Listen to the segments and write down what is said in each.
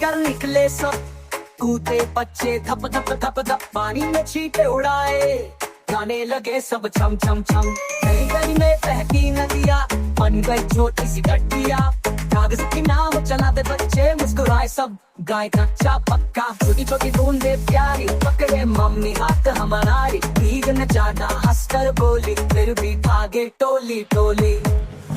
कर निकले सब, कूदे बच्चे धप धप धप धप, पानी में छींटे उड़ाए, गाने लगे सब छम छम छम। गली गली में बहती नदियाँ, बन गई छोटी सी गड्डिया, कागज की नाव चलाते बच्चे, मुस्कुराए सब, गाय कच्चा पक्का। छोटी छोटी बूंदे प्यारी, पकड़े मम्मी हाथ हमारी, भीग न जाना हंसकर बोली, फिर भी भागे टोली टोली।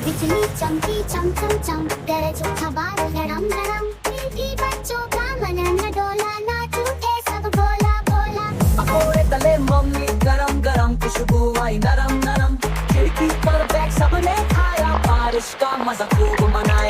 बिजली चमकी चम चम चम, गरज उठा बादल गरम गरम, मिलके बच्चों का मन न डोला, नाच उठे सब बोला बोला। पकोड़े तले मम्मी गरम गरम, खुशबू आई नरम नरम, खिड़की पर बैठ सबने खाया, बारिश का मजा खूब मनाया।